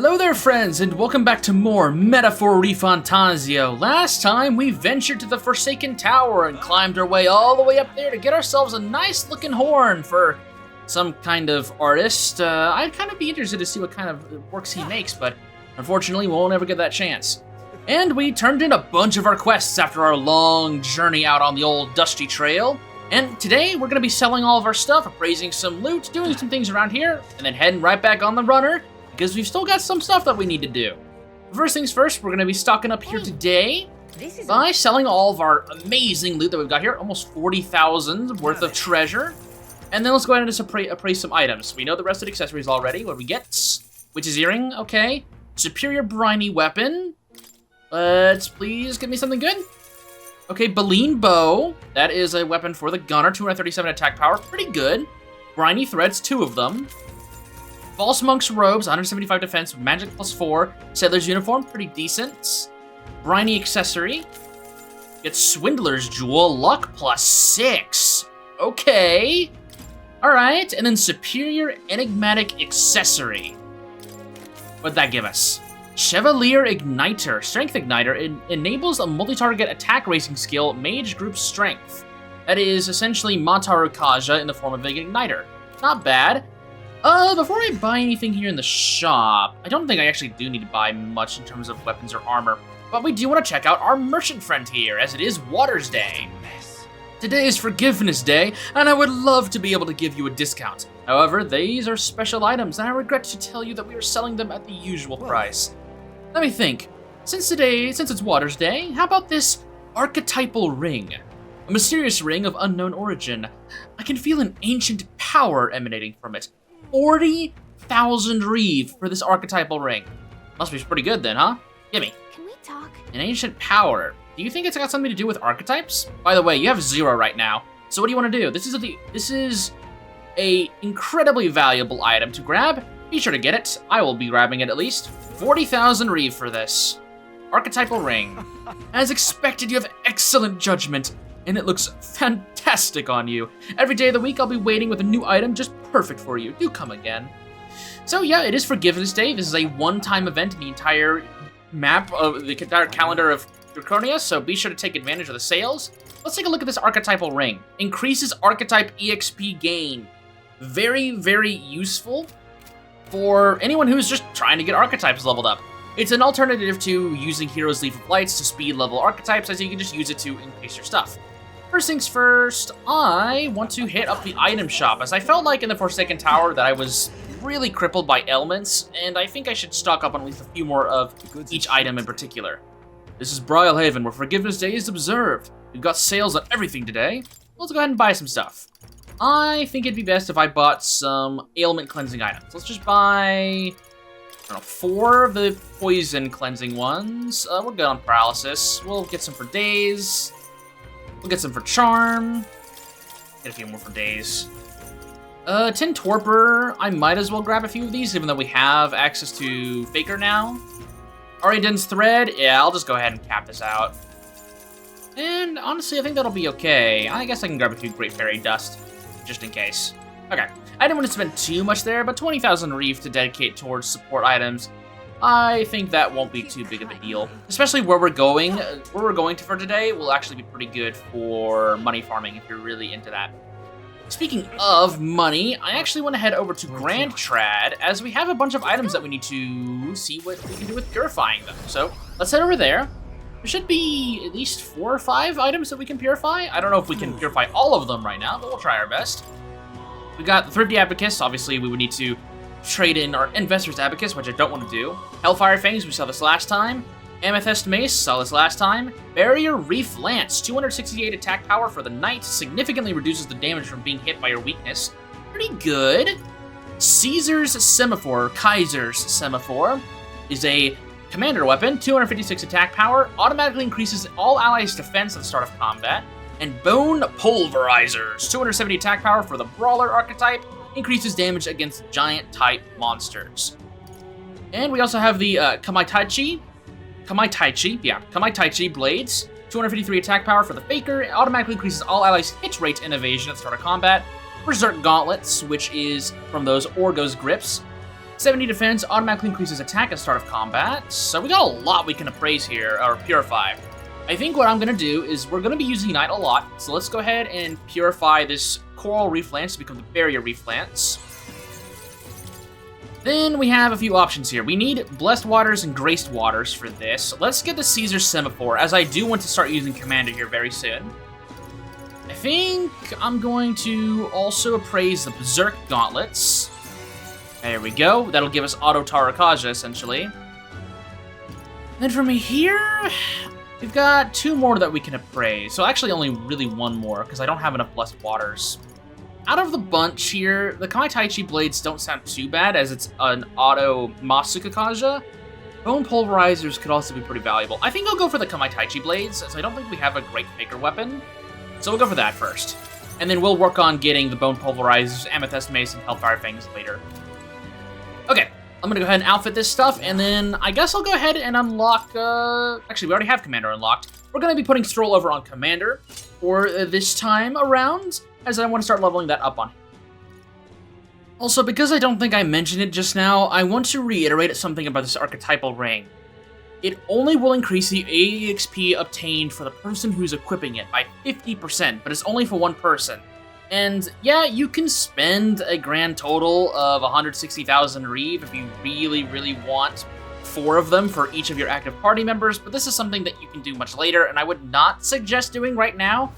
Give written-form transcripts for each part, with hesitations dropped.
Hello there, friends, and welcome back to more Metaphor Fantazio. Last time, we ventured to the Forsaken Tower and climbed our way all the way up there to get ourselves a nice-looking horn for some kind of artist. I'd kind of be interested to see what kind of works he makes, but unfortunately, we won't ever get that chance. And we turned in a bunch of our quests after our long journey out on the old dusty trail. And today, we're going to be selling all of our stuff, appraising some loot, doing some things around here, and then heading right back on the runner, because we've still got some stuff that we need to do. First things first, we're going to be stocking up here today by selling all of our amazing loot that we've got here, almost 40,000 worth of treasure. And then let's go ahead and just appraise some items. We know the rest of the accessories already. What do we get? Witch's Earring, okay. Superior Briny Weapon. Let's please give me something good. Okay, Baleen Bow. That is a weapon for the gunner, 237 attack power, pretty good. Briny Threads, 2 of them. False Monk's Robes, 175 defense, magic +4. Sailor's Uniform, pretty decent. Briny Accessory. Get Swindler's Jewel, luck +6. Okay. Alright, and then Superior Enigmatic Accessory. What'd that give us? Chevalier Igniter. Strength Igniter. It enables a multi-target attack racing skill, Mage Group Strength. That is essentially Mataru Kaja in the form of an Igniter. Not bad. Before I buy anything here in the shop, I don't think I actually do need to buy much in terms of weapons or armor, but we do want to check out our merchant friend here, as it is Water's Day. Today is Forgiveness Day, and I would love to be able to give you a discount. However, these are special items, and I regret to tell you that we are selling them at the usual price. Let me think. Since it's Water's Day, how about this archetypal ring? A mysterious ring of unknown origin. I can feel an ancient power emanating from it. 40,000 reeve for this archetypal ring. Must be pretty good then, huh? Gimme. Can we talk? An ancient power. Do you think it's got something to do with archetypes? By the way, you have 0 right now. So what do you want to do? This is a incredibly valuable item to grab. Be sure to get it. I will be grabbing it at least. 40,000 reeve for this. Archetypal ring. As expected, you have excellent judgment, and it looks fantastic on you. Every day of the week, I'll be waiting with a new item just perfect for you. Do come again. So yeah, it is Forgiveness Day. This is a one-time event in the entire map of the entire calendar of Draconia, so be sure to take advantage of the sales. Let's take a look at this archetypal ring. Increases archetype EXP gain. Very, very useful for anyone who's just trying to get archetypes leveled up. It's an alternative to using Hero's Leaf of Lights to speed level archetypes, as you can just use it to increase your stuff. First things first, I want to hit up the item shop, as I felt like in the Forsaken Tower that I was really crippled by ailments, and I think I should stock up on at least a few more of each item in particular. This is Brylehaven, where Forgiveness Day is observed. We've got sales on everything today. Let's go ahead and buy some stuff. I think it'd be best if I bought some ailment cleansing items. Let's just buy, I don't know, 4 of the poison cleansing ones. We're good on paralysis. We'll get some for days. We'll get some for charm. Get a few more for days. Tin Torpor, I might as well grab a few of these, even though we have access to Faker now. Ariden's Thread, yeah, I'll just go ahead and cap this out. And honestly, I think that'll be okay. I guess I can grab a few Great Fairy Dust, just in case. Okay, I didn't want to spend too much there, but 20,000 reef to dedicate towards support items, I think that won't be too big of a deal. Especially where we're going to for today will actually be pretty good for money farming if you're really into that. Speaking of money, I actually want to head over to Grand Trad, as we have a bunch of items that we need to see what we can do with purifying them. So let's head over there. There should be at least 4 or 5 items that we can purify. I don't know if we can purify all of them right now, but we'll try our best. We got the Thrifty Abacus. Obviously, we would need to trade in our Investor's Abacus, which I don't want to do. Hellfire Fangs, we saw this last time. Amethyst Mace, saw this last time. Barrier Reef Lance, 268 attack power for the knight, significantly reduces the damage from being hit by your weakness. Pretty good. Caesar's Semaphore, Kaiser's Semaphore, is a commander weapon, 256 attack power, automatically increases all allies' defense at the start of combat. And Bone Pulverizers, 270 attack power for the Brawler archetype, increases damage against giant-type monsters. And we also have the Kamaitaichi Blades, 253 attack power for the Faker, it automatically increases all allies' hit rate and evasion at the start of combat. Berserk Gauntlets, which is from those Orgo's Grips, 70 defense, automatically increases attack at start of combat. So we got a lot we can appraise here, or purify. I think what I'm going to do is we're going to be using Unite a lot. So let's go ahead and purify this Coral Reef Lance to become the Barrier Reef Lance. Then we have a few options here. We need Blessed Waters and Graced Waters for this. Let's get the Caesar Semaphore, as I do want to start using Commander here very soon. I think I'm going to also appraise the Berserk Gauntlets. There we go. That'll give us Auto Tarakaja, essentially. Then from here, we've got 2 more that we can appraise. So actually only really 1 more, because I don't have enough Blessed Waters. Out of the bunch here, the Kamaitaichi Blades don't sound too bad, as it's an Auto Masukakaja. Bone Pulverizers could also be pretty valuable. I think I'll go for the Kamaitaichi Blades, as I don't think we have a great Faker weapon. So we'll go for that first. And then we'll work on getting the Bone Pulverizers, Amethyst Mace, and Hellfire Fangs later. Okay, I'm gonna go ahead and outfit this stuff, and then I guess I'll go ahead and unlock, actually, we already have Commander unlocked. We're gonna be putting Stroll over on Commander for this time around, as I want to start leveling that up on him. Also, because I don't think I mentioned it just now, I want to reiterate something about this archetypal ring. It only will increase the EXP obtained for the person who's equipping it by 50%, but it's only for 1 person. And yeah, you can spend a grand total of 160,000 Reeve if you really, really want 4 of them for each of your active party members, but this is something that you can do much later, and I would not suggest doing right now.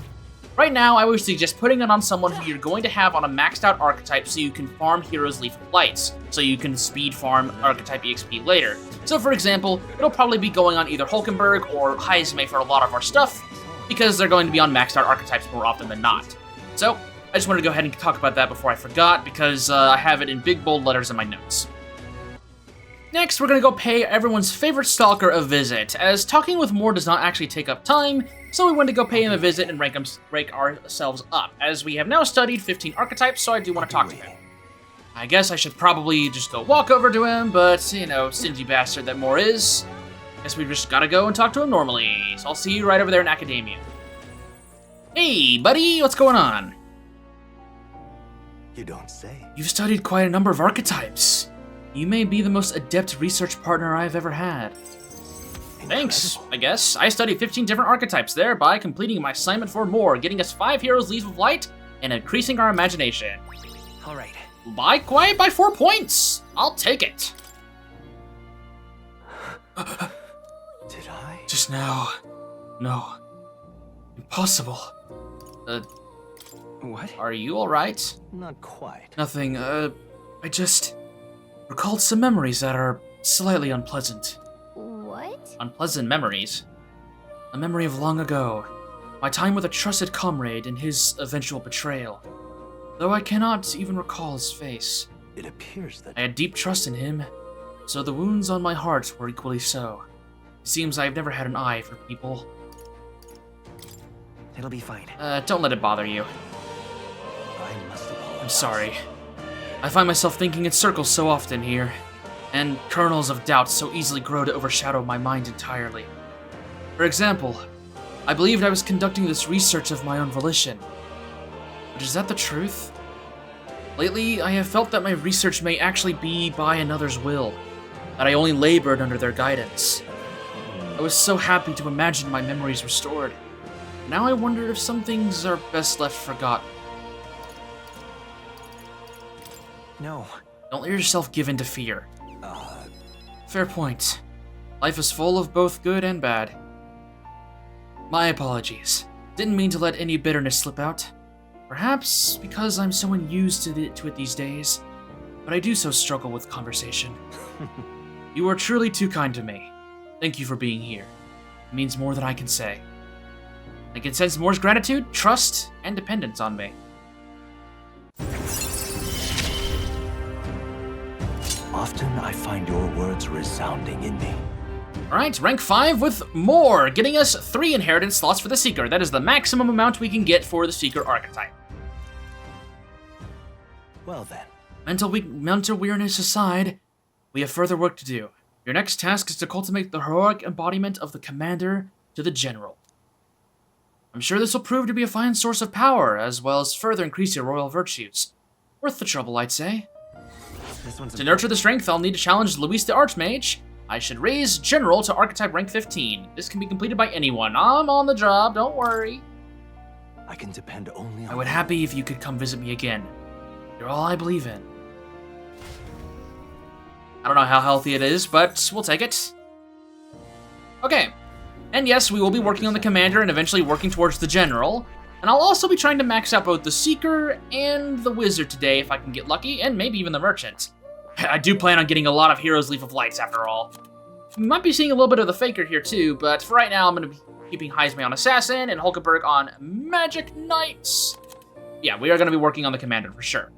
Right now, I would suggest putting it on someone who you're going to have on a maxed out archetype so you can farm Heroes Lethal Lights, so you can speed farm archetype EXP later. So for example, it'll probably be going on either Hulkenberg or Heizme for a lot of our stuff, because they're going to be on maxed out archetypes more often than not. So, I just wanted to go ahead and talk about that before I forgot, because I have it in big bold letters in my notes. Next, we're going to go pay everyone's favorite stalker a visit, as talking with Moore does not actually take up time, so we want to go pay him a visit and rank ourselves up, as we have now studied 15 archetypes, so I do want to talk to him. I guess I should probably just go walk over to him, but, you know, stingy bastard that Moore is. Guess we just gotta go and talk to him normally, so I'll see you right over there in Academia. Hey, buddy, what's going on? You don't say. You've studied quite a number of archetypes. You may be the most adept research partner I've ever had. Thanks, I guess. I studied 15 different archetypes, thereby completing my assignment for more, getting us 5 Heroes Leave of Light, and increasing our imagination. All right. By 4 points! I'll take it. Did I? Just now. No. Impossible. What? Are you alright? Not quite. Nothing, I just recalled some memories that are slightly unpleasant. What? Unpleasant memories. A memory of long ago. My time with a trusted comrade and his eventual betrayal. Though I cannot even recall his face. It appears that I had deep trust in him, so the wounds on my heart were equally so. It seems I have never had an eye for people. it'll be fine. Don't let it bother you. I must apologize. I'm sorry. I find myself thinking in circles so often here, and kernels of doubt so easily grow to overshadow my mind entirely. For example, I believed I was conducting this research of my own volition. But is that the truth? Lately, I have felt that my research may actually be by another's will, that I only labored under their guidance. I was so happy to imagine my memories restored. Now I wondered if some things are best left forgotten. No. Don't let yourself give in to fear. Fair point. Life is full of both good and bad. My apologies. Didn't mean to let any bitterness slip out. Perhaps because I'm so unused to it these days, but I do so struggle with conversation. You are truly too kind to me. Thank you for being here. It means more than I can say. I can sense Moore's gratitude, trust, and dependence on me. Often I find your words resounding in me. Alright, rank 5 with Moore, getting us 3 inheritance slots for the Seeker. That is the maximum amount we can get for the Seeker archetype. Well then. Mental weariness aside, we have further work to do. Your next task is to cultivate the heroic embodiment of the Commander to the General. I'm sure this will prove to be a fine source of power, as well as further increase your royal virtues. Worth the trouble, I'd say. To nurture the strength, I'll need to challenge Luis the Archmage. I should raise General to Archetype rank 15. This can be completed by anyone. I'm on the job, don't worry. I can depend only on I would happy if you could come visit me again. You're all I believe in. I don't know how healthy it is, but we'll take it. Okay. And yes, we will be working on the Commander and eventually working towards the General. And I'll also be trying to max out both the Seeker and the Wizard today if I can get lucky, and maybe even the Merchant. I do plan on getting a lot of Heroes Leaf of Lights after all. We might be seeing a little bit of the Faker here too, but for right now I'm going to be keeping Heisme on Assassin and Hulkenberg on Magic Knights. Yeah, we are going to be working on the Commander for sure.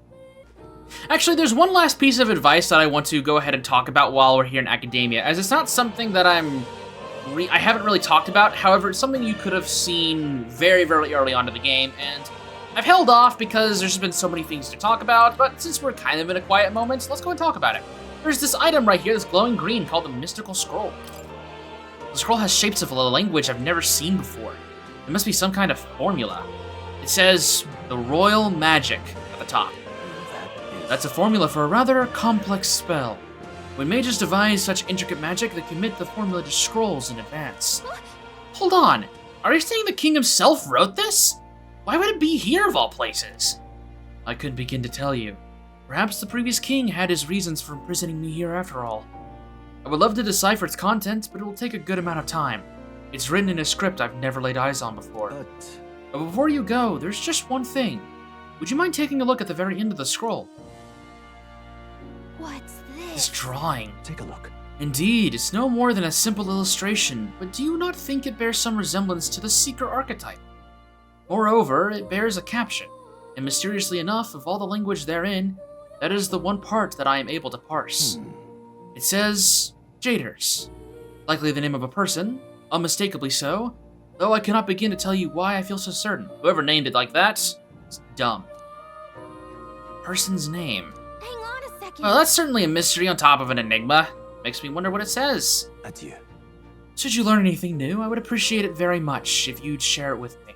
Actually, there's one last piece of advice that I want to go ahead and talk about while we're here in Academia, as it's not something that I haven't really talked about. However, it's something you could have seen very, very early on in the game, and I've held off because there's been so many things to talk about, but since we're kind of in a quiet moment, let's go and talk about it. There's this item right here, this glowing green, called the Mystical Scroll. The scroll has shapes of a language I've never seen before. It must be some kind of formula. It says, the Royal Magic at the top. That's a formula for a rather complex spell. When mages devise such intricate magic, they commit the formula to scrolls in advance. Hold on, are you saying the king himself wrote this? Why would it be here of all places? I couldn't begin to tell you. Perhaps the previous king had his reasons for imprisoning me here after all. I would love to decipher its contents, but it will take a good amount of time. It's written in a script I've never laid eyes on before. But before you go, there's just one thing. Would you mind taking a look at the very end of the scroll? What's This this? drawing. Take a look. Indeed, it's no more than a simple illustration, but do you not think it bears some resemblance to the Seeker archetype? Moreover, it bears a caption, and mysteriously enough, of all the language therein, that is the one part that I am able to parse. It says, Jaders. Likely the name of a person, unmistakably so, though I cannot begin to tell you why I feel so certain. Whoever named it like that is dumb. Person's name. Hang on a second. Well, that's certainly a mystery on top of an enigma. Makes me wonder what it says. Adieu. Should you learn anything new, I would appreciate it very much if you'd share it with me.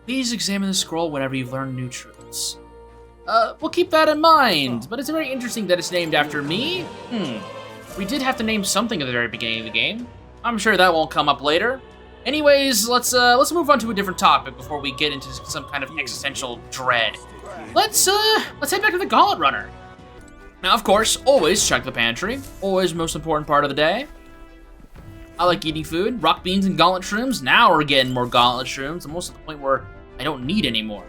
Please examine the scroll whenever you've learned new truths. We'll keep that in mind, but it's very interesting that it's named after me. We did have to name something at the very beginning of the game. I'm sure that won't come up later. Anyways, let's move on to a different topic before we get into some kind of existential dread. Let's head back to the Gauntlet Runner. Now, of course, always check the pantry. Always the most important part of the day. I like eating food. Rock beans and gauntlet shrooms. Now we're getting more gauntlet shrooms, almost at the point where I don't need any more.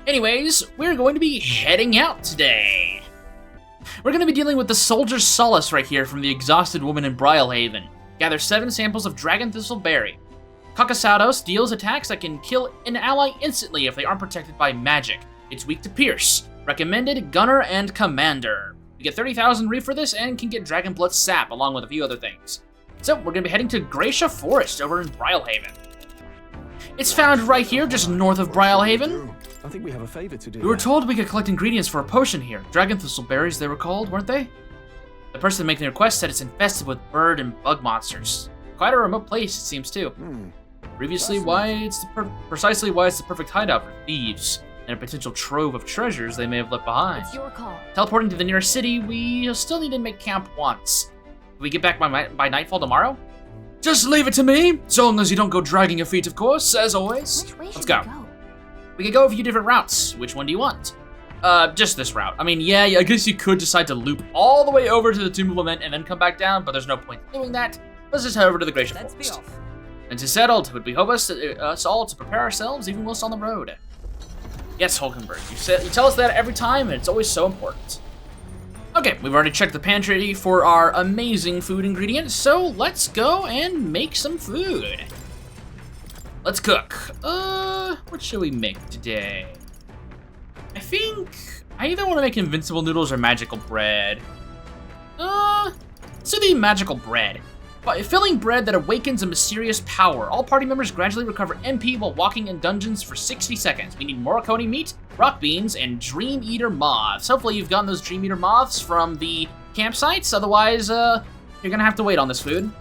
Anyways, we're going to be heading out today. We're going to be dealing with the Soldier's Solace right here from the Exhausted Woman in Brylehaven. Gather 7 samples of Dragon Thistle Berry. Kakasados deals attacks that can kill an ally instantly if they aren't protected by magic. It's weak to Pierce. Recommended Gunner and Commander. We get 30,000 re for this and can get Dragon Blood Sap along with a few other things. So we're going to be heading to Gracia Forest over in Brylehaven. It's found right here, just north of Brylehaven. I think we have a favor to do. We were told we could collect ingredients for a potion here. Dragon Thistle Berries they were called, weren't they? The person making the request said it's infested with bird and bug monsters. Quite a remote place, it seems too. Precisely why it's the perfect hideout for thieves and a potential trove of treasures they may have left behind. It's your call. Teleporting to the nearest city, we still need to make camp once. Can we get back by nightfall tomorrow? Just leave it to me, so long as you don't go dragging your feet, of course, as always. Which way should Let's go. we go? We could go a few different routes. Which one do you want? Just this route. I mean, yeah, I guess you could decide to loop all the way over to the Tomb of Lament and then come back down, but there's no point in doing that. Let's just head over to the Gracia Forest. And to settled, would we hope us all to prepare ourselves even whilst on the road? Yes, Hulkenberg, you tell us that every time, and it's always so important. Okay, we've already checked the pantry for our amazing food ingredients, so let's go and make some food. Let's cook. What should we make today? I think I either want to make invincible noodles or magical bread. Let's do the magical bread. By filling bread that awakens a mysterious power, all party members gradually recover MP while walking in dungeons for 60 seconds. We need Morricone meat, rock beans, and Dream Eater moths. Hopefully you've gotten those Dream Eater moths from the campsites, otherwise you're gonna have to wait on this food.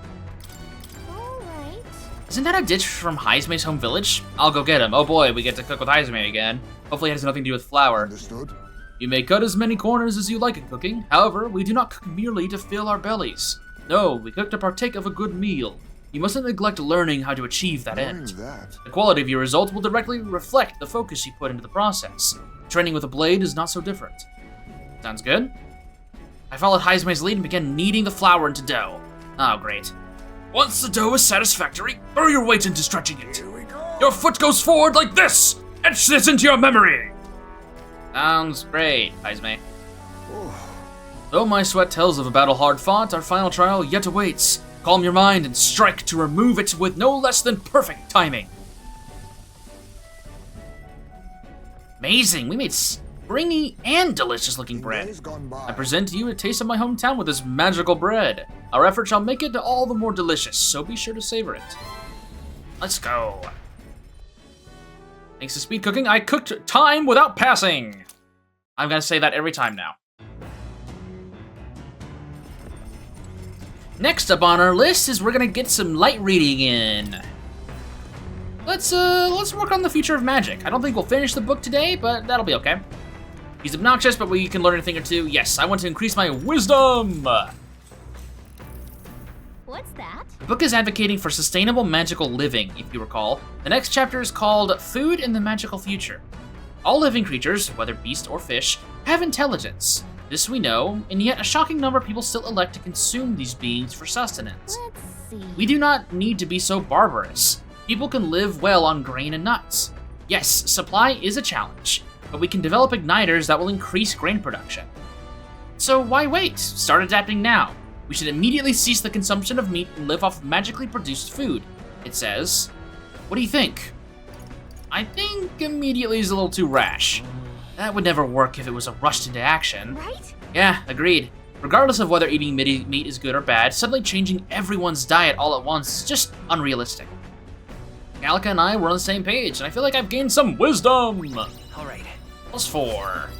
Alright. Isn't that a ditch from Heisme's home village? I'll go get him. Oh boy, we get to cook with Heisme again. Hopefully it has nothing to do with flour. Understood. You may cut as many corners as you like in cooking. However, we do not cook merely to fill our bellies. No, we cook to partake of a good meal. You mustn't neglect learning how to achieve that end. The quality of your results will directly reflect the focus you put into the process. Training with a blade is not so different. Sounds good. I followed Haizume's lead and began kneading the flour into dough. Oh, great. Once the dough is satisfactory, throw your weight into stretching it. Your foot goes forward like this! Etch this into your memory! Sounds great, Haizume. Though my sweat tells of a battle hard fought, our final trial yet awaits. Calm your mind and strike to remove it with no less than perfect timing. Amazing, we made springy and delicious looking bread. I present to you a taste of my hometown with this magical bread. Our effort shall make it all the more delicious, so be sure to savor it. Let's go. Thanks to speed cooking, I cooked time without passing. I'm gonna say that every time now. Next up on our list is we're gonna get some light reading in. Let's work on the future of magic. I don't think we'll finish the book today, but that'll be okay. He's obnoxious, but we can learn a thing or two. Yes, I want to increase my wisdom. What's that? The book is advocating for sustainable magical living, if you recall. The next chapter is called Food in the Magical Future. All living creatures, whether beast or fish, have intelligence. This we know, and yet a shocking number of people still elect to consume these beings for sustenance. Let's see. We do not need to be so barbarous. People can live well on grain and nuts. Yes, supply is a challenge, but we can develop igniters that will increase grain production. So why wait? Start adapting now. We should immediately cease the consumption of meat and live off magically produced food, it says. What do you think? I think immediately is a little too rash. That would never work if it was a rushed into action. Right? Yeah, agreed. Regardless of whether eating meat is good or bad, suddenly changing everyone's diet all at once is just unrealistic. Gallica and I were on the same page, and I feel like I've gained some wisdom. All right. +4.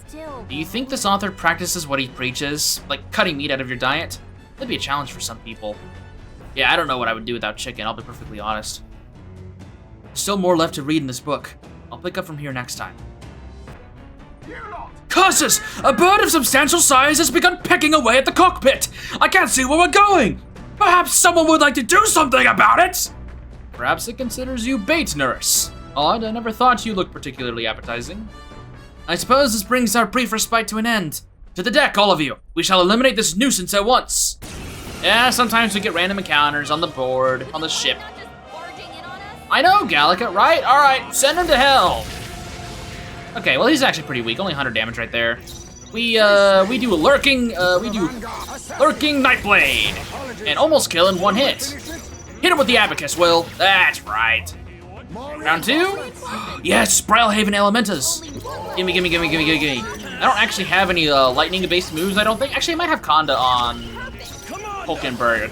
Still. Do you think this author practices what he preaches? Like cutting meat out of your diet? That'd be a challenge for some people. Yeah, I don't know what I would do without chicken, I'll be perfectly honest. There's still more left to read in this book. I'll pick up from here next time. Curses! A bird of substantial size has begun pecking away at the cockpit! I can't see where we're going! Perhaps someone would like to do something about it? Perhaps it considers you bait, nurse. Odd, I never thought you looked particularly appetizing. I suppose this brings our brief respite to an end. To the deck, all of you. We shall eliminate this nuisance at once. Yeah, sometimes we get random encounters on the board, on the ship. Not just barging in on us. I know, Gallica, right? All right, send him to hell. Okay, well, he's actually pretty weak. Only 100 damage right there. We do a lurking Nightblade. And almost kill in one hit. Hit him with the Abacus, Will. That's right. Round 2? Yes, Brilhaven Elementas. Gimme. I don't actually have any lightning-based moves, I don't think. Actually, I might have Konda on Hulkenberg.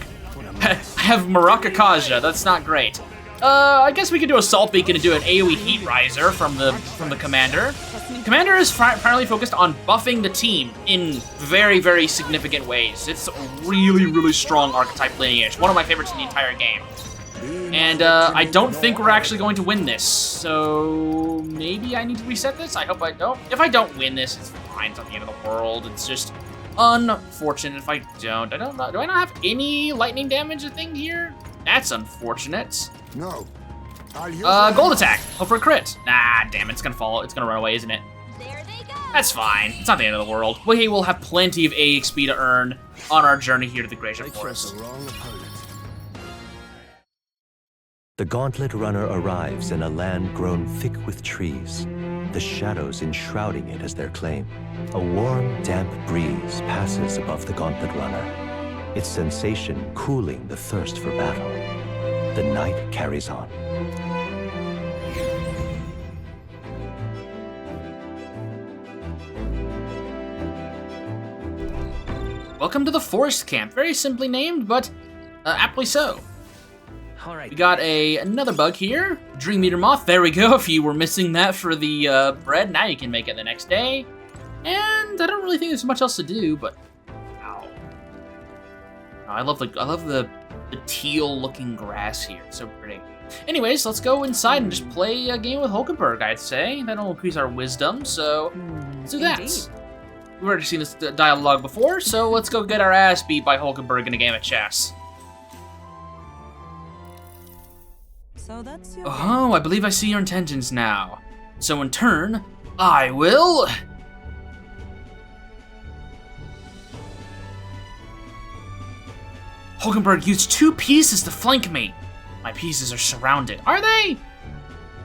I have Maraka Kaja, that's not great. I guess we could do a Salt Beacon and do an AoE Heat Riser from the Commander. Commander is primarily focused on buffing the team in very, very significant ways. It's a really, really strong archetype lineage. One of my favorites in the entire game. And I don't think we're actually going to win this, so maybe I need to reset this? I hope I don't. If I don't win this, it's fine. It's not the end of the world. It's just unfortunate if I don't. I don't know. Do I not have any lightning damage thing here? That's unfortunate. No. Gold attack. Hope for a crit. Nah, damn it. It's gonna fall. It's gonna run away, isn't it? There they go. That's fine. It's not the end of the world. We will have plenty of AXP to earn on our journey here to the Gracia Forest. The Gauntlet Runner arrives in a land grown thick with trees, the shadows enshrouding it as their claim. A warm, damp breeze passes above the Gauntlet Runner, its sensation cooling the thirst for battle. The night carries on. Welcome to the Forest Camp. Very simply named, but aptly so. All right. We got another bug here. Dream Meter Moth. There we go. If you were missing that for the bread, now you can make it the next day. And I don't really think there's much else to do, but ow. I love the teal looking grass here. It's so pretty. Anyways, let's go inside and just play a game with Hulkenberg, I'd say. That'll increase our wisdom, so let's do that. Indeed. We've already seen this dialogue before, so let's go get our ass beat by Hulkenberg in a game of chess. So that's your Oh, I believe I see your intentions now. So in turn, I will... Hulkenberg used 2 pieces to flank me. My pieces are surrounded. Are they?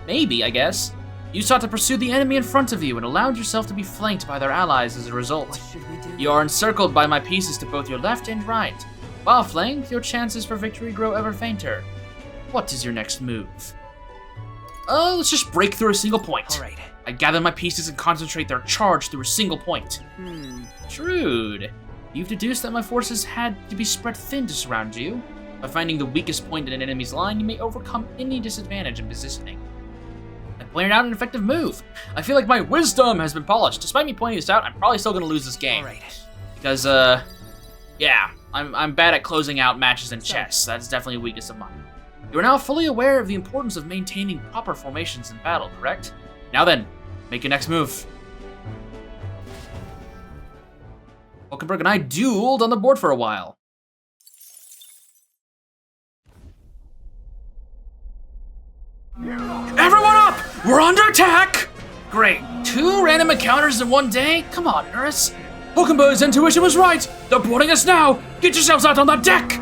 Maybe, I guess. You sought to pursue the enemy in front of you and allowed yourself to be flanked by their allies as a result. What should we do? You are encircled by my pieces to both your left and right. While flanked, your chances for victory grow ever fainter. What is your next move? Let's just break through a single point. All right. I gather my pieces and concentrate their charge through a single point. Shrewd. You've deduced that my forces had to be spread thin to surround you. By finding the weakest point in an enemy's line, you may overcome any disadvantage in positioning. I pointed out an effective move. I feel like my wisdom has been polished. Despite me pointing this out, I'm probably still gonna lose this game. All right. Because, yeah, I'm bad at closing out matches in chess. That's definitely a weakness of mine. You are now fully aware of the importance of maintaining proper formations in battle, correct? Now then, make your next move. Hulkenberg and I dueled on the board for a while. Everyone up! We're under attack! Great. 2 random encounters in one day? Come on, Nurse. Hulkenberg's intuition was right. They're boarding us now. Get yourselves out on that deck.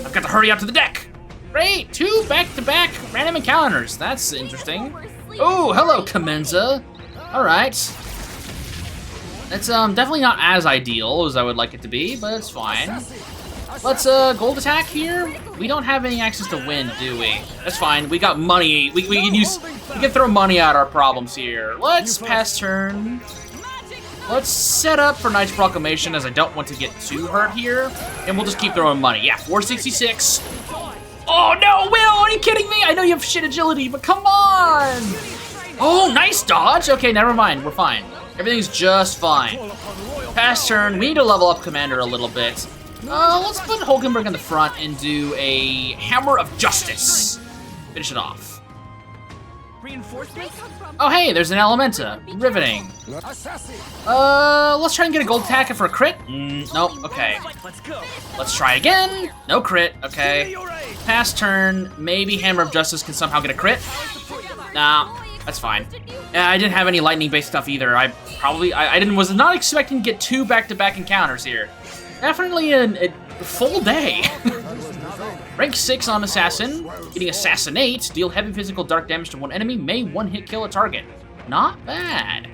I've got to hurry out to the deck. Great. 2 back-to-back random encounters. That's interesting. Oh, hello, Comenza. All right. It's definitely not as ideal as I would like it to be, but it's fine. Let's gold attack here. We don't have any access to wind, do we? That's fine. We got money. We can throw money at our problems here. Let's pass turn. Let's set up for Knight's Proclamation, as I don't want to get too hurt here, and we'll just keep throwing money. Yeah, 466. Oh no, Will! Are you kidding me? I know you have shit agility, but come on! Oh, nice dodge. Okay, never mind. We're fine. Everything's just fine. Pass turn. We need to level up Commander a little bit. Let's put Hulkenberg in the front and do a Hammer of Justice. Finish it off. Reinforcements? Oh, hey, there's an Elementa. Riveting. Let's try and get a gold attack for a crit. Nope, okay. Let's go. Let's try again. No crit, okay. Pass turn. Maybe Hammer of Justice can somehow get a crit. Nah, that's fine. Yeah, I didn't have any lightning-based stuff either. I was not expecting to get 2 back-to-back encounters here. Definitely a full day. Rank 6 on Assassin. Getting Assassinate. Deal heavy physical dark damage to one enemy. May one-hit kill a target. Not bad.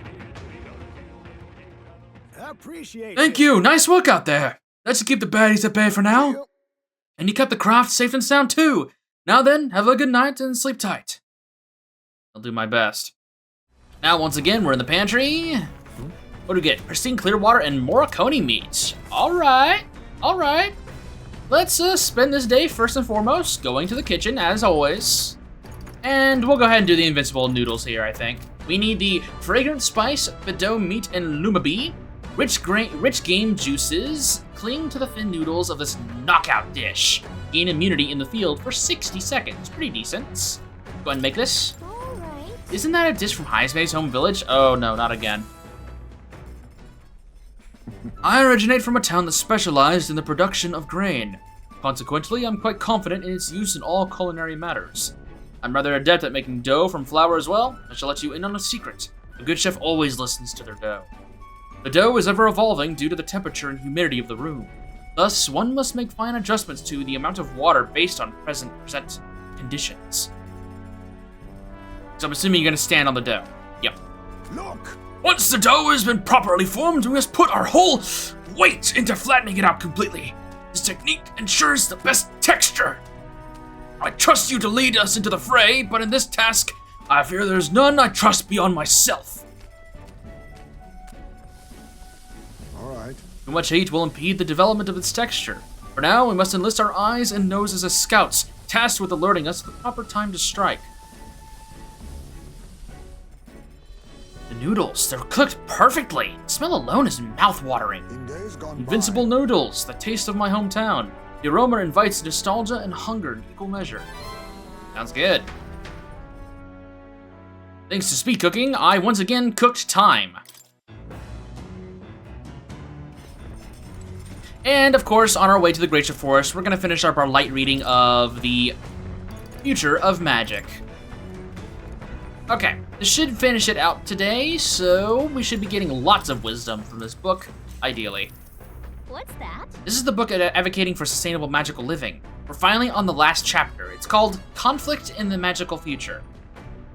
Thank you. Nice work out there. Let's keep the baddies at bay for now. And you kept the craft safe and sound too. Now then, have a good night and sleep tight. I'll do my best. Now, once again, we're in the pantry. What do we get? Pristine clear water and Morricone meat. All right. Let's spend this day first and foremost going to the kitchen, as always. And we'll go ahead and do the invincible noodles here, I think. We need the fragrant spice, Bedeau meat, and Lumabi. Rich game juices. Cling to the thin noodles of this knockout dish. Gain immunity in the field for 60 seconds. Pretty decent. Go ahead and make this. Alright. Isn't that a dish from Heismay's home village? Oh no, not again. I originate from a town that specialized in the production of grain. Consequently, I'm quite confident in its use in all culinary matters. I'm rather adept at making dough from flour as well. I shall let you in on a secret. A good chef always listens to their dough. The dough is ever evolving due to the temperature and humidity of the room. Thus, one must make fine adjustments to the amount of water based on present conditions. So I'm assuming you're gonna stand on the dough. Yep. Look! Once the dough has been properly formed, we must put our whole weight into flattening it out completely. This technique ensures the best texture. I trust you to lead us into the fray, but in this task, I fear there's none I trust beyond myself. Alright. Too much heat will impede the development of its texture. For now, we must enlist our eyes and noses as scouts, tasked with alerting us of the proper time to strike. The noodles, they're cooked perfectly. The smell alone is mouth-watering. In days gone Invincible noodles, the taste of my hometown. The aroma invites nostalgia and hunger in equal measure. Sounds good. Thanks to speed cooking, I once again cooked time. And of course, on our way to the Gracia Forest, we're gonna finish up our light reading of the Future of Magic. Okay, this should finish it out today, so we should be getting lots of wisdom from this book, ideally. What's that? This is the book advocating for sustainable magical living. We're finally on the last chapter. It's called Conflict in the Magical Future.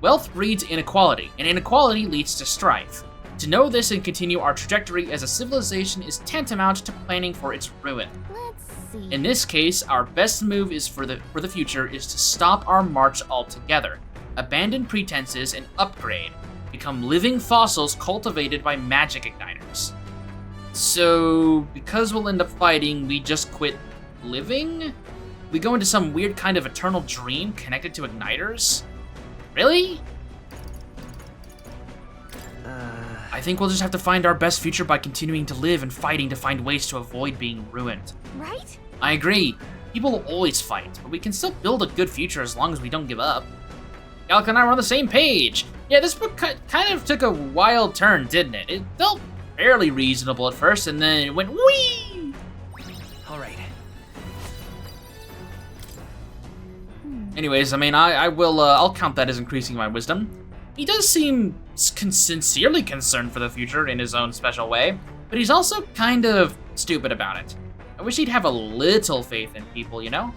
Wealth breeds inequality, and inequality leads to strife. To know this and continue our trajectory as a civilization is tantamount to planning for its ruin. Let's see. In this case, our best move is for the future is to stop our march altogether, abandon pretenses, and upgrade. Become living fossils cultivated by magic igniters. So, because we'll end up fighting, we just quit living? We go into some weird kind of eternal dream connected to igniters? Really? I think we'll just have to find our best future by continuing to live and fighting to find ways to avoid being ruined. Right? I agree. People will always fight, but we can still build a good future as long as we don't give up. Gallic and I were on the same page. Yeah, this book kind of took a wild turn, didn't it? It felt fairly reasonable at first, and then it went whee! All right. Anyways, I mean, I'll count that as increasing my wisdom. He does seem sincerely concerned for the future in his own special way, but he's also kind of stupid about it. I wish he'd have a little faith in people, you know?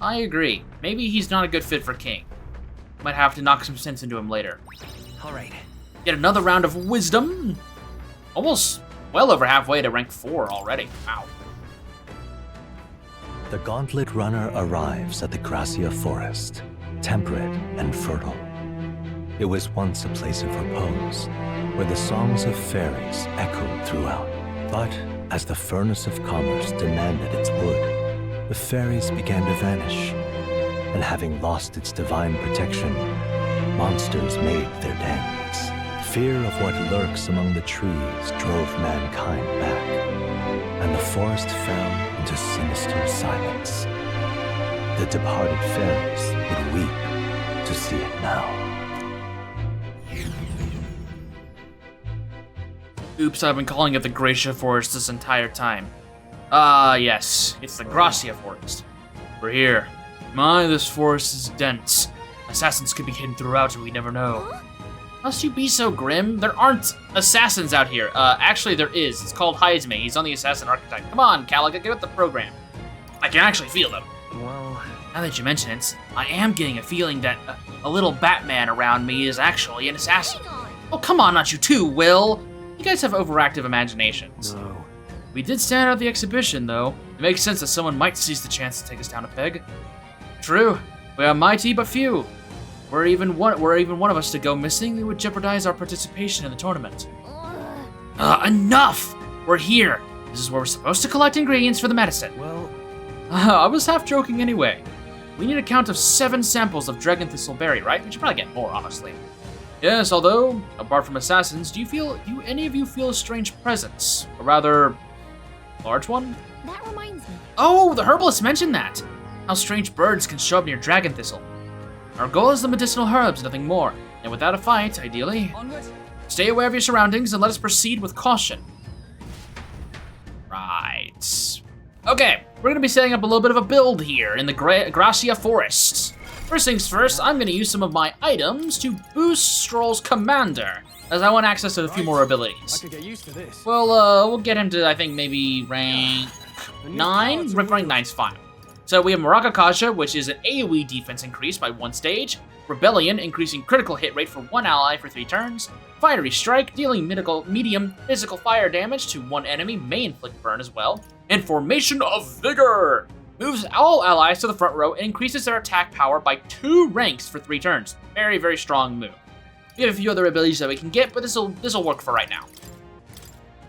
I agree. Maybe he's not a good fit for King. Might have to knock some sense into him later. All right. Get another round of wisdom. Almost well over halfway to rank 4 already. Wow. The Gauntlet Runner arrives at the Gracia Forest, temperate and fertile. It was once a place of repose, where the songs of fairies echoed throughout. But as the furnace of commerce demanded its wood, the fairies began to vanish. And having lost its divine protection, monsters made their dens. Fear of what lurks among the trees drove mankind back, and the forest fell into sinister silence. The departed fairies would weep to see it now. Oops, I've been calling it the Gracia Forest this entire time. Ah, yes, it's the Gracia Forest. We're here. My, this forest is dense. Assassins could be hidden throughout and we never know. Must you be so grim? There aren't assassins out here. Actually there is. It's called Heisme. He's on the assassin archetype. Come on, Calica, get with the program. I can actually feel them. Well, now that you mention it, I am getting a feeling that a little Batman around me is actually an assassin. Hang on. Oh, come on, not you too, Will. You guys have overactive imaginations. no. We did stand out the exhibition, though. It makes sense that someone might seize the chance to take us down a peg. True. We are mighty but few. Were even one of us to go missing, it would jeopardize our participation in the tournament. Enough! We're here. This is where we're supposed to collect ingredients for the medicine. Well, I was half joking anyway. We need a count of 7 samples of dragon thistleberry, right? We should probably get more, honestly. Yes, although, apart from assassins, do any of you feel a strange presence? A rather large one? That reminds me. Oh, the herbalist mentioned that. How strange birds can show up near dragon thistle. Our goal is the medicinal herbs, nothing more. And without a fight, ideally. onward. Stay aware of your surroundings and let us proceed with caution. Right. Okay, we're gonna be setting up a little bit of a build here in the Gracia Forest. First things first, I'm gonna use some of my items to boost Stroll's commander, as I want access to a few more I abilities. could get used to this. Well, we'll get him to, I think, maybe rank 9? Rank 9's fine. So we have Maraka Kaja, which is an AoE defense increase by 1 stage. Rebellion, increasing critical hit rate for 1 ally for 3 turns. Fiery Strike, dealing medium physical fire damage to 1 enemy, may inflict burn as well. And Formation of Vigor, moves all allies to the front row and increases their attack power by 2 ranks for 3 turns. Very, very strong move. We have a few other abilities that we can get, but this'll work for right now.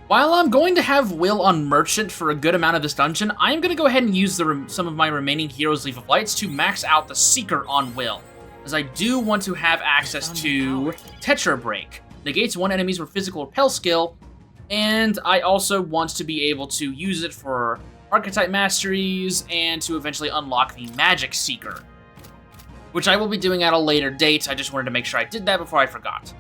While I'm going to have Will on Merchant for a good amount of this dungeon, I'm going to go ahead and use some of my remaining Heroes Leaf of Lights to max out the Seeker on Will, as I do want to have access to Tetra Break. Negates 1 enemy's physical repel skill, and I also want to be able to use it for Archetype Masteries and to eventually unlock the Magic Seeker. which I will be doing at a later date. I just wanted to make sure I did that before I forgot.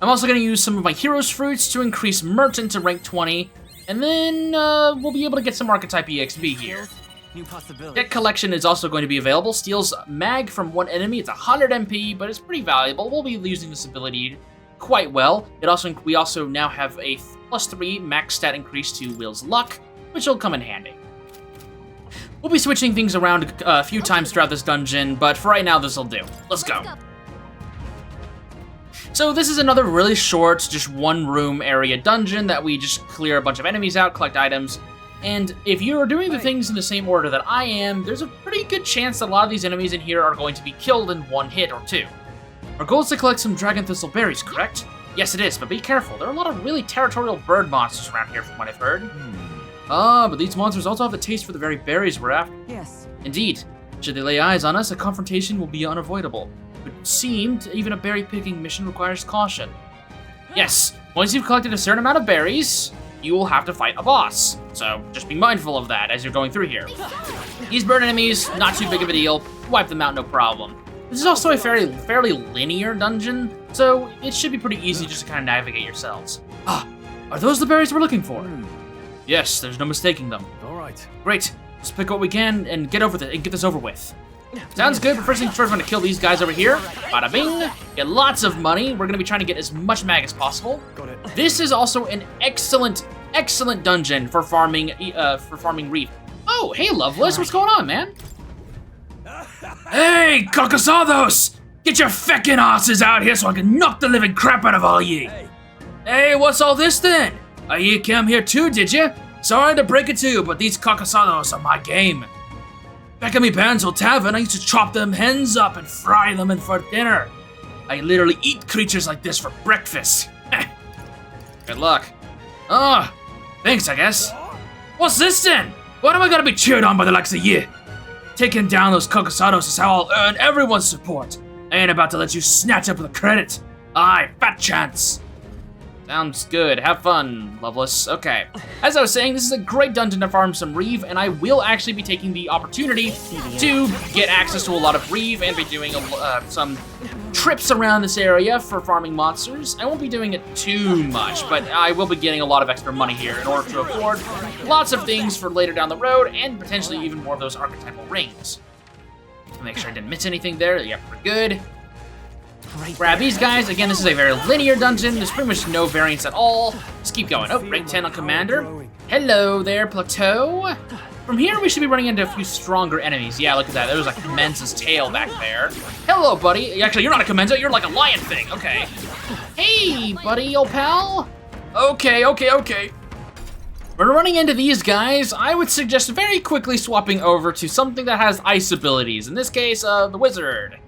I'm also going to use some of my Heroes Fruits to increase Merchant to rank 20, and then we'll be able to get some Archetype EXP here. New possibility. Deck Collection is also going to be available. Steals mag from one enemy. It's 100 MP, but it's pretty valuable. We'll be using this ability quite well. We also now have a +3 max stat increase to Will's Luck, which will come in handy. We'll be switching things around a few times throughout this dungeon, but for right now, this will do. Let's go. So this is another really short, just one room area dungeon that we just clear a bunch of enemies out, collect items, and if you are doing the things in the same order that I am, there's a pretty good chance that a lot of these enemies in here are going to be killed in one hit or two. Our goal is to collect some dragon thistle berries, correct? Yes, it is, but be careful. There are a lot of really territorial bird monsters around here from what I've heard. Ah, but these monsters also have a taste for the very berries we're after. Yes. Indeed. Should they lay eyes on us, a confrontation will be unavoidable. It would seem even a berry picking mission requires caution. Yes, once you've collected a certain amount of berries, you will have to fight a boss. So just be mindful of that as you're going through here. These bird enemies, not too big of a deal. Wipe them out, no problem. This is also a fairly linear dungeon, so it should be pretty easy just to kind of navigate yourselves. Ah, are those the berries we're looking for? Yes, there's no mistaking them. All right. Great. Let's pick what we can and get this over with. Sounds good, but first things first, we're gonna kill these guys over here. Bada bing. Get lots of money. We're gonna be trying to get as much mag as possible. Got it. This is also an excellent dungeon for farming reef. Oh, hey Loveless, what's going on, man? Hey, Cocosados! Get your feckin' asses out here so I can knock the living crap out of all ye! Hey, what's all this then? You came here too, did you? Sorry to break it to you, but these Cocosados are my game. Back at me parents' old tavern, I used to chop them hens up and fry them in for dinner. I literally eat creatures like this for breakfast. Good luck. Oh, thanks, I guess. What's this then? What am I gonna be cheered on by the likes of you? Taking down those Cocosados is how I'll earn everyone's support. I ain't about to let you snatch up the credit. Aye, fat chance. Sounds good. Have fun, Loveless. Okay. As I was saying, this is a great dungeon to farm some Reeve, and I will actually be taking the opportunity to get access to a lot of Reeve and be doing some trips around this area for farming monsters. I won't be doing it too much, but I will be getting a lot of extra money here in order to afford lots of things for later down the road and potentially even more of those archetypal rings. Make sure I didn't miss anything there. Yep, we're good. Grab these guys. Again, this is a very linear dungeon. There's pretty much no variance at all. Just keep going. Oh, rank 10 on Commander. Hello there, Plateau. From here, we should be running into a few stronger enemies. Yeah, look at that. There's like Commenza's tail back there. Hello, buddy. Actually, you're not a Commenza. You're like a lion thing. Okay. Hey, buddy, old pal. Okay. When running into these guys, I would suggest very quickly swapping over to something that has ice abilities. In this case, the Wizard.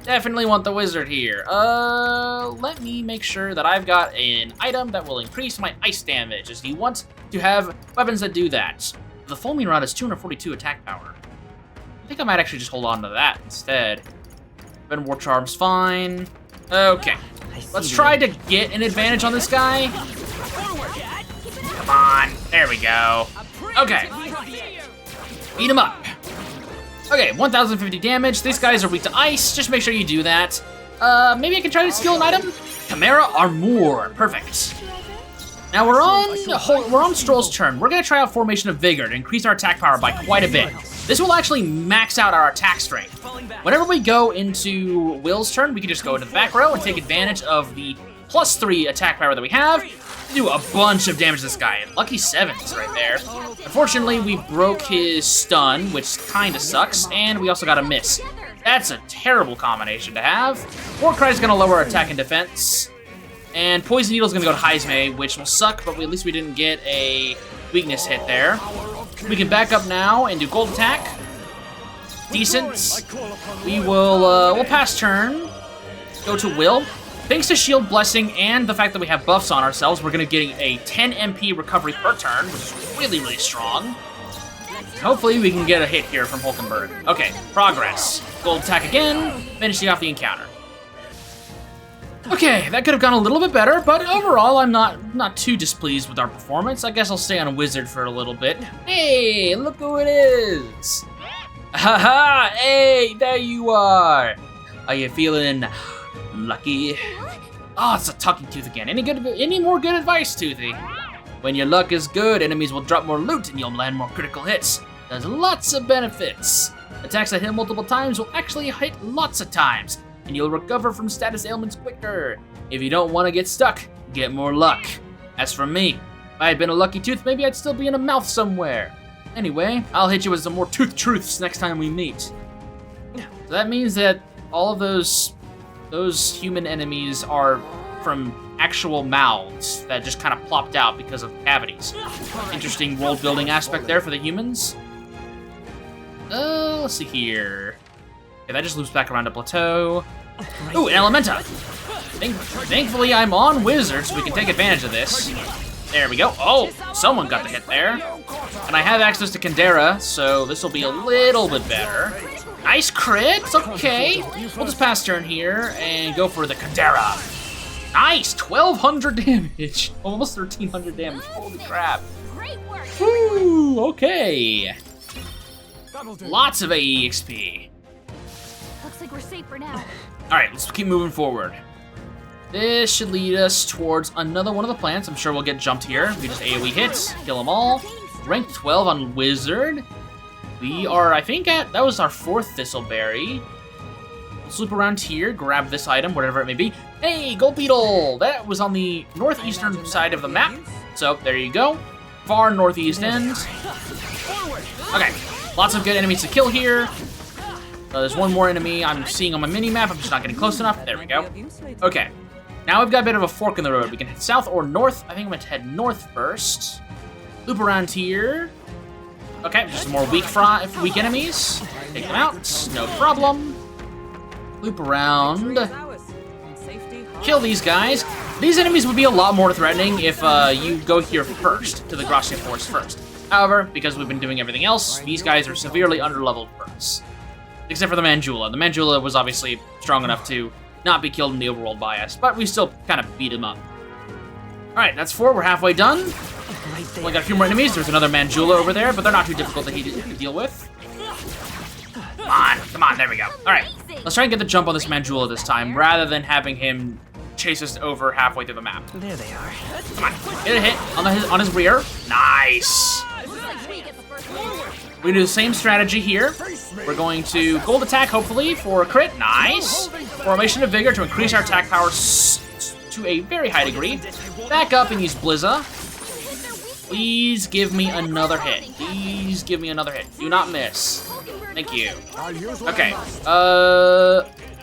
Definitely want the Wizard here. Let me make sure that I've got an item that will increase my ice damage, as you want to have weapons that do that. The Foaming Rod has 242 attack power. I think I might actually just hold on to that instead. Then War Charm's fine. Okay, let's try to get an advantage on this guy. Come on, there we go. Okay, beat him up. Okay, 1,050 damage. These guys are weak to ice. Just make sure you do that. Maybe I can try to steal an item? Chimera Armor. Perfect. Now we're on Stroll's turn. We're gonna try out Formation of Vigor to increase our attack power by quite a bit. This will actually max out our attack strength. Whenever we go into Will's turn, we can just go into the back row and take advantage of the +3 attack power that we have. Do a bunch of damage to this guy. Lucky 7s right there. Unfortunately, we broke his stun, which kind of sucks, and we also got a miss. That's a terrible combination to have. Warcry is going to lower our attack and defense, and Poison Needle is going to go to Heisme, which will suck, but at least we didn't get a weakness hit there. We can back up now and do Gold Attack. Decent. We will we'll pass turn. Go to Will. Thanks to Shield Blessing and the fact that we have buffs on ourselves, we're going to get a 10 MP recovery per turn, which is really, really strong. Hopefully we can get a hit here from Hulkenberg. Okay, progress. Gold attack again, finishing off the encounter. Okay, that could have gone a little bit better, but overall I'm not too displeased with our performance. I guess I'll stay on a Wizard for a little bit. Hey, look who it is! Haha! Hey, there you are! Are you feeling lucky? Oh, it's a talking tooth again. Any more good advice, Toothy? When your luck is good, enemies will drop more loot and you'll land more critical hits. There's lots of benefits. Attacks that hit multiple times will actually hit lots of times, and you'll recover from status ailments quicker. If you don't want to get stuck, get more luck. As for me, if I had been a lucky tooth, maybe I'd still be in a mouth somewhere. Anyway, I'll hit you with some more tooth truths next time we meet. So that means that all of those human enemies are from actual mouths that just kind of plopped out because of cavities. Interesting world building aspect there for the humans. Let's see here. Okay, that just loops back around to plateau. Ooh, an Elementa! Thankfully, I'm on Wizard, so we can take advantage of this. There we go. Oh, someone got the hit there. And I have access to Kandera, so this will be a little bit better. Nice crit, okay. We'll just pass turn here and go for the Kandera. Nice, 1,200 damage. Almost 1,300 damage, holy crap. Great work. Woo, okay. Lots of AE XP. Looks like we're safe for now. All right, let's keep moving forward. This should lead us towards another one of the plants. I'm sure we'll get jumped here. We just AoE hits, kill them all. Rank 12 on Wizard. We are, I think, that was our 4th Thistleberry. Let's loop around here, grab this item, whatever it may be. Hey, Gold Beetle! That was on the northeastern side of the map. So, there you go. Far northeast end. Okay, lots of good enemies to kill here. There's one more enemy I'm seeing on my mini-map. I'm just not getting close enough. There we go. Okay. Now we've got a bit of a fork in the road. We can head south or north. I think I'm going to head north first. Loop around here. Okay, just some more weak enemies. Take them out. No problem. Loop around. Kill these guys. These enemies would be a lot more threatening if you go here first, to the Gracia Forest first. However, because we've been doing everything else, these guys are severely underleveled for us. Except for the Manjula. The Manjula was obviously strong enough to not be killed in the overworld by us, but we still kind of beat him up. Alright, that's 4. We're halfway done. Only got a few more enemies. There's another Manjula over there, but they're not too difficult to deal with. Come on, there we go. Alright, let's try and get the jump on this Manjula this time, rather than having him chase us over halfway through the map. There they are. Come on, get a hit on his rear. Nice! We do the same strategy here. We're going to gold attack, hopefully, for a crit. Nice. Formation of Vigor to increase our attack power to a very high degree. Back up and use Blizza. Please give me another hit. Please give me another hit. Do not miss. Thank you. Okay.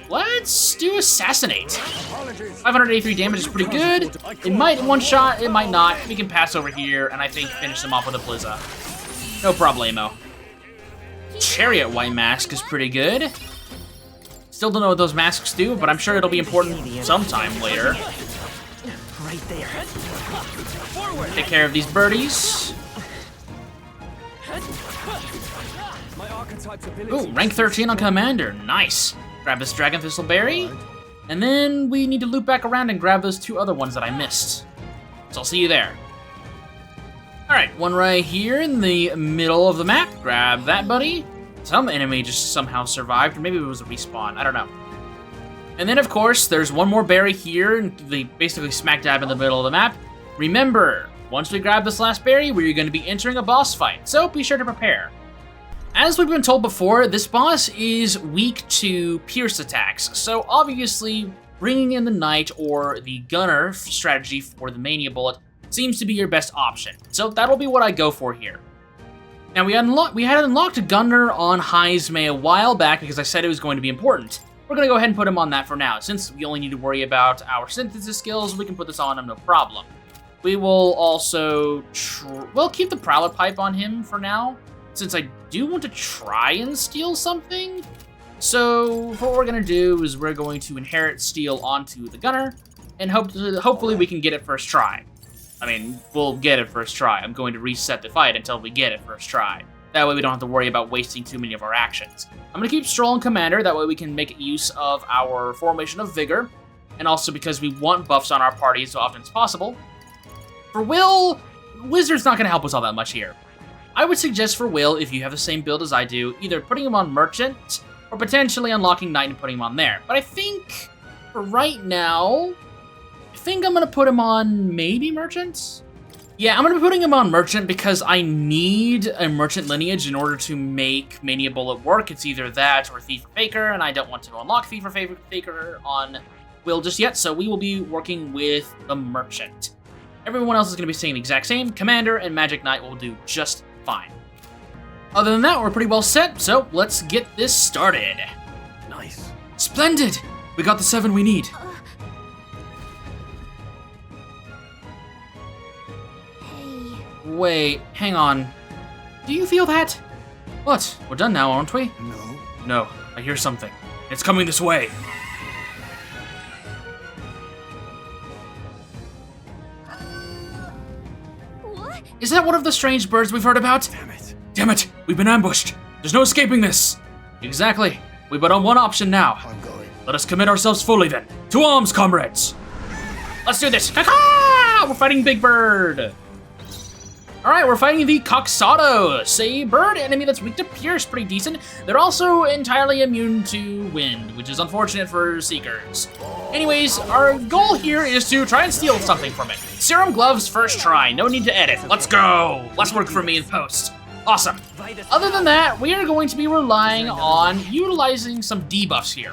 Let's do Assassinate. 583 damage is pretty good. It might one-shot, it might not. We can pass over here and I think finish them off with a Blizza. No problemo. Chariot White Mask is pretty good. Still don't know what those masks do, but I'm sure it'll be important sometime later. Right there. Take care of these birdies. Ooh, rank 13 on Commander. Nice. Grab this Dragon Thistleberry. And then we need to loop back around and grab those 2 other ones that I missed. So I'll see you there. Alright, one right here in the middle of the map. Grab that, buddy. Some enemy just somehow survived, or maybe it was a respawn. I don't know. And then, of course, there's one more berry here, and they basically smack dab in the middle of the map. Remember, once we grab this last berry, we're going to be entering a boss fight, so be sure to prepare. As we've been told before, this boss is weak to pierce attacks, so obviously bringing in the Knight or the Gunner strategy for the Mania Bullet seems to be your best option. So that'll be what I go for here. Now we had unlocked Gunner on Heisme a while back because I said it was going to be important. We're going to go ahead and put him on that for now. Since we only need to worry about our synthesis skills, we can put this on him no problem. We will also we'll keep the Prowler Pipe on him for now, since I do want to try and steal something. So what we're going to do is we're going to inherit steal onto the Gunner, and hopefully we can get it first try. I mean, we'll get it first try. I'm going to reset the fight until we get it first try. That way we don't have to worry about wasting too many of our actions. I'm going to keep Stroll and Commander, that way we can make use of our Formation of Vigor, and also because we want buffs on our party as often as possible. For Will, Wizard's not going to help us all that much here. I would suggest for Will, if you have the same build as I do, either putting him on Merchant or potentially unlocking Knight and putting him on there. But I think for right now, I think I'm going to put him on maybe Merchant? Yeah, I'm going to be putting him on Merchant because I need a Merchant lineage in order to make Mania Bullet work. It's either that or Thief or Faker, and I don't want to unlock Thief or Faker on Will just yet, so we will be working with the Merchant. Everyone else is going to be saying the exact same. Commander and Magic Knight will do just fine. Other than that, we're pretty well set, so let's get this started. Nice. Splendid! We got the 7 we need. Wait, hang on. Do you feel that? What? We're done now, aren't we? No. No, I hear something. It's coming this way. What? Is that one of the strange birds we've heard about? Damn it. Damn it, we've been ambushed. There's no escaping this. Exactly. We've but on one option now. I'm going. Let us commit ourselves fully then. To arms, comrades. Let's do this. Caw-caw! We're fighting Big Bird. All right, we're fighting the Coxados, a bird enemy that's weak to pierce, pretty decent. They're also entirely immune to wind, which is unfortunate for Seekers. Anyways, our goal here is to try and steal something from it. Serum Gloves first try, no need to edit. Let's go. Less work for me in post. Awesome. Other than that, we are going to be relying on utilizing some debuffs here.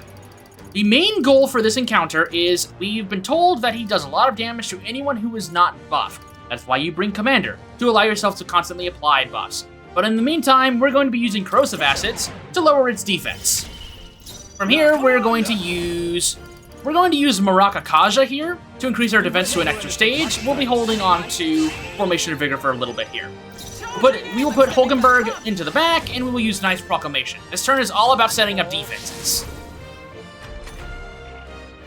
The main goal for this encounter is we've been told that he does a lot of damage to anyone who is not buffed. That's why you bring Commander, to allow yourself to constantly apply buffs. But in the meantime, we're going to be using Corrosive Acids to lower its defense. From here, we're going to use Maraca Kaja here to increase our defense to an extra stage. We'll be holding on to Formation of Vigor for a little bit here. We will put Hulkenberg into the back, and we will use Knight's Proclamation. This turn is all about setting up defenses.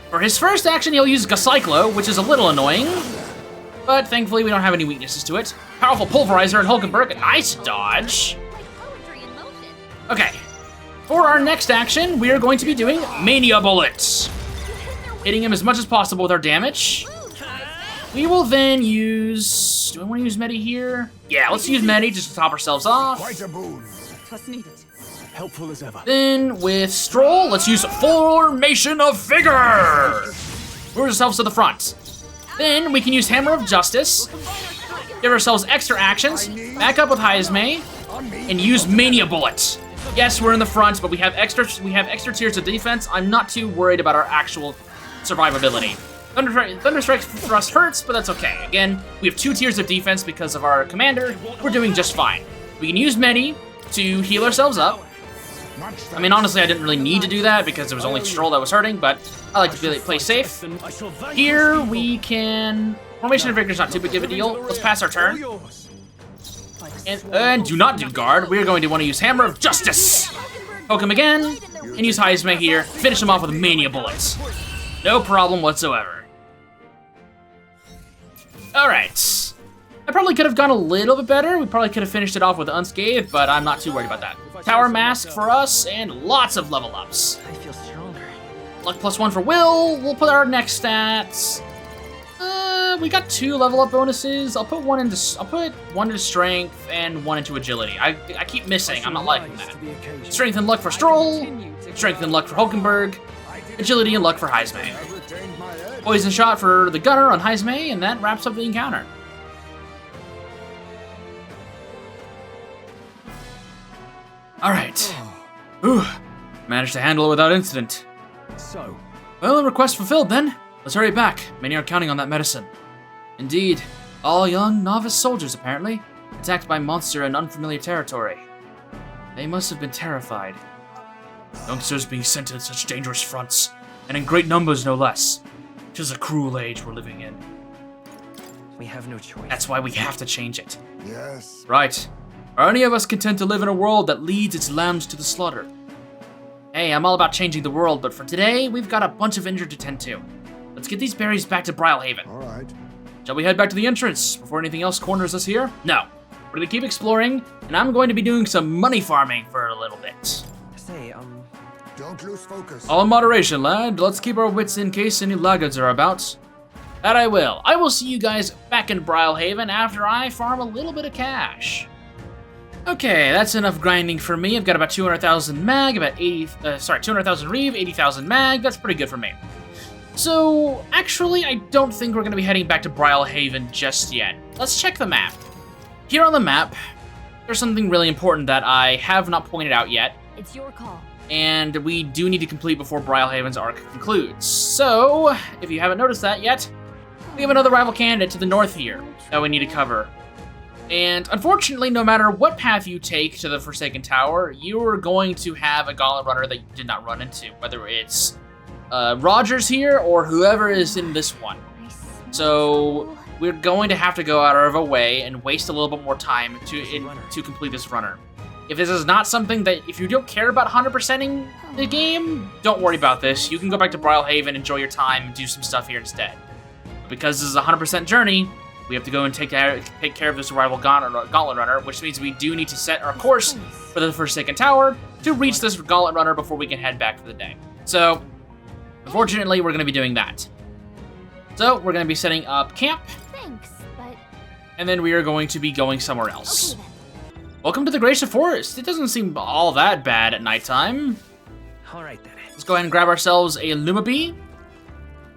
For his first action, he'll use Gacyclo, which is a little annoying, but thankfully we don't have any weaknesses to it. Powerful Pulverizer and Hulkenberg, a nice dodge. Like poetry in motion. Okay, for our next action, we are going to be doing Mania Bullets. Hitting him as much as possible with our damage. We will then use... Do I want to use Medi here? Yeah, let's use Medi just to top ourselves off. Quite a boon. Plus needed. Helpful as ever. Then with Stroll, let's use Formation of Vigor. Move ourselves to the front. Then we can use Hammer of Justice, give ourselves extra actions, back up with Heismay, and use Mania Bullet. Yes, we're in the front, but we have extra tiers of defense. I'm not too worried about our actual survivability. Thunderstrike Thrust hurts, but that's okay. Again, we have 2 tiers of defense because of our commander. We're doing just fine. We can use Medi to heal ourselves up. I mean, honestly, I didn't really need to do that because there was only Stroll that was hurting, but I like to play safe. Here we can... Formation of Vigor is not too big of a deal. Let's pass our turn. And do not do guard. We're going to want to use Hammer of Justice. Poke him again, and use Heismay here. Finish him off with Mania Bullets. No problem whatsoever. Alright. I probably could have gone a little bit better. We probably could have finished it off with Unscathed, but I'm not too worried about that. Tower Mask for us, and lots of level ups. I feel stronger. Luck +1 for Will. We'll put our next stats. We got 2 level up bonuses. I'll put one into Strength and 1 into Agility. I keep missing. I'm not liking that. Strength and Luck for Stroll. Strength and Luck for Hulkenberg. Agility and Luck for Heismay. Poison Shot for the Gunner on Heismay, and that wraps up the encounter. Alright. Ooh, managed to handle it without incident. So, Well, request fulfilled then. Let's hurry back. Many are counting on that medicine. Indeed, all young novice soldiers apparently, attacked by monster in unfamiliar territory. They must have been terrified. Youngsters being sent to such dangerous fronts, and in great numbers no less. 'Tis a cruel age we're living in. we have no choice. That's why we have to change it. Yes. Right. Are any of us content to live in a world that leads its lambs to the slaughter? Hey, I'm all about changing the world, but for today, we've got a bunch of injured to tend to. Let's get these berries back to Brylehaven. All right. Shall we head back to the entrance before anything else corners us here? No. We're gonna keep exploring, and I'm going to be doing some money farming for a little bit. Say, Don't lose focus. All in moderation, lad. Let's keep our wits in case any laggards are about. That I will. I will see you guys back in Brylehaven after I farm a little bit of cash. Okay, that's enough grinding for me. I've got about 200,000 mag, about 200,000 reeve, 80,000 mag. That's pretty good for me. So, actually, I don't think we're going to be heading back to Brylehaven just yet. Let's check the map. Here on the map, there's something really important that I have not pointed out yet. It's your call. And we do need to complete before Brylehaven's arc concludes. So, if you haven't noticed that yet, we have another rival candidate to the north here that we need to cover. And unfortunately, no matter what path you take to the Forsaken Tower, you are going to have a Gauntlet Runner that you did not run into, whether it's Rogers here or whoever is in this one. So we're going to have to go out of our way and waste a little bit more time to complete this runner. If this is not something that, if you don't care about 100%ing the game, don't worry about this. You can go back to Brylehaven, enjoy your time, and do some stuff here instead. But because this is a 100% journey, we have to go and take care of this rival Gauntlet Runner, which means we do need to set our course for the Forsaken Tower to reach this Gauntlet Runner before we can head back for the day. So, unfortunately, we're going to be doing that. So, we're going to be setting up camp. Thanks, but... And then we are going to be going somewhere else. Okay, then. Welcome to the Gracia Forest. It doesn't seem all that bad at nighttime. Alright then. Let's go ahead and grab ourselves a Lumabee.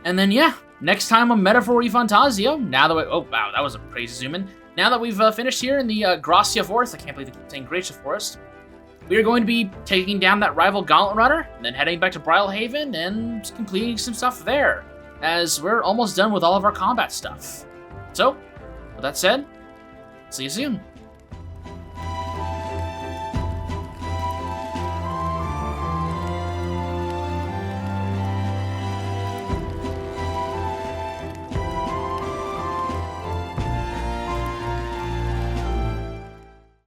And then, yeah, next time on Metaphor Fantazio, now that oh wow, that was a crazy zoom in. Now that we've finished here in the Gracia Forest, I can't believe I keep saying Gracia Forest, we are going to be taking down that rival Gauntlet Runner, and then heading back to Brylehaven and completing some stuff there, as we're almost done with all of our combat stuff. So, with that said, see you soon.